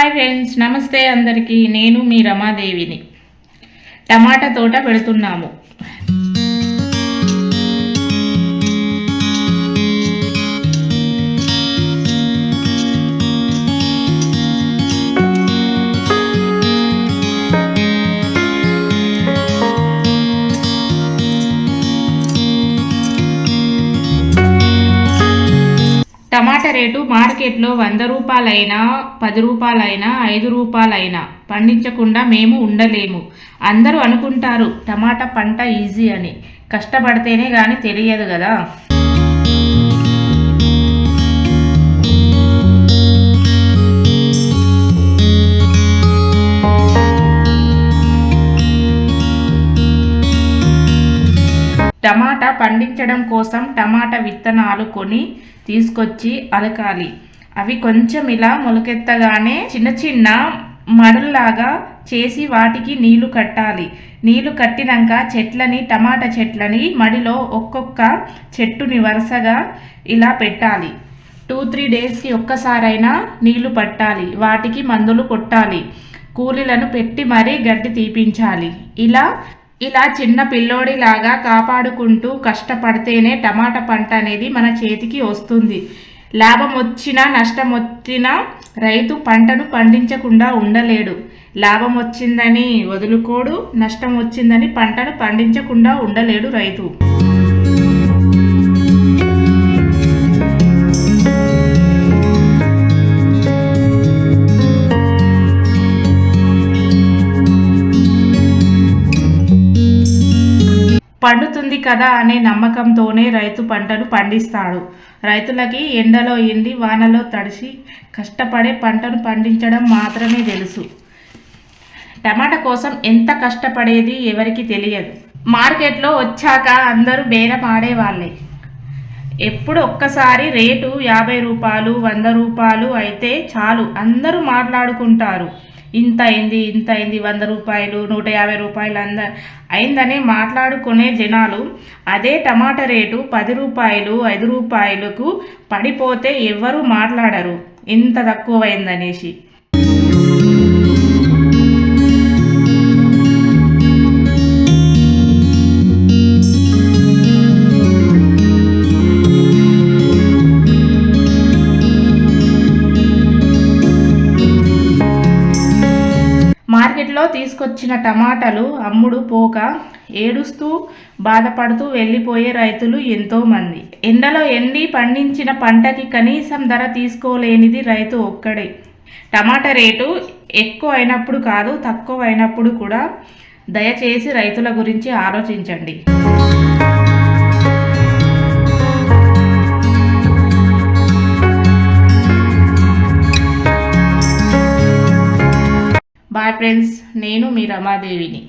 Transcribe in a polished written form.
Hi friends, నమస్తే అందరికీ. నేను మీ రమాదేవిని. టమాటా తోట పెడుతున్నాము. టమాటా రేటు మార్కెట్లో 100 రూపాయలైనా 10 రూపాయలైనా 5 రూపాయలైనా పండించకుండా మేము ఉండలేము. అందరూ అనుకుంటారు టమాటా పంట ఈజీ అని. కష్టపడితేనే కానీ తెలియదు కదా. టమాటా పండించడం కోసం టమాటా విత్తనాలు కొని తీసుకొచ్చి అలకాలి. అవి కొంచెం ఇలా మొలకెత్తగానే చిన్న చిన్న మడుల్లాగా చేసి వాటికి నీళ్లు కట్టాలి. నీళ్లు కట్టినాక టమాటా చెట్లని మడిలో ఒక్కొక్క చెట్టుని వరుసగా ఇలా పెట్టాలి. 2-3 డేస్కి ఒక్కసారైనా నీళ్లు పట్టాలి. వాటికి మందులు కొట్టాలి. కూలీలను పెట్టి మరీ గడ్డి తీపించాలి. ఇలా చిన్న పిల్లోడిలాగా కాపాడుకుంటూ కష్టపడితేనే టమాటా పంట అనేది మన చేతికి వస్తుంది. లాభం వచ్చినా నష్టం వచ్చినా రైతు పంటను పండించకుండా ఉండలేడు. లాభం వచ్చిందని వదులుకోడు, నష్టం వచ్చిందని పంటను పండించకుండా ఉండలేడు రైతు. పండుతుంది కదా అనే నమ్మకంతోనే రైతు పంటను పండిస్తాడు. రైతులకి ఎండలో ఎండి వానలో తడిసి కష్టపడే పంటను పండించడం మాత్రమే తెలుసు. టమాటా కోసం ఎంత కష్టపడేది ఎవరికి తెలియదు. మార్కెట్లో వచ్చాక అందరూ బేరం ఆడేవాళ్ళే. ఎప్పుడు ఒక్కసారి రేటు 50 రూపాయలు 100 రూపాయలు అయితే చాలు, అందరూ మాట్లాడుకుంటారు. ఇంత అయింది 100 రూపాయలు 150 రూపాయలు అయిందని మాట్లాడుకునే జనాలు. అదే టమాటా రేటు 10 రూపాయలు 5 రూపాయలకు పడిపోతే ఎవ్వరూ మాట్లాడరు ఇంత తక్కువైందనేసి. మార్కెట్లో తీసుకొచ్చిన టమాటాలు అమ్ముడు పోక ఏడుస్తూ బాధపడుతూ వెళ్ళిపోయే రైతులు ఎంతోమంది. ఎండలో ఎండి పండించిన పంటకి కనీసం ధర తీసుకోలేనిది రైతు ఒక్కడే. టమాటా రేటు ఎక్కువ అయినప్పుడు కాదు, తక్కువ అయినప్పుడు కూడా దయచేసి రైతుల గురించి ఆలోచించండి. బాయ్ ఫ్రెండ్స్, నేను మీ రమాదేవిని.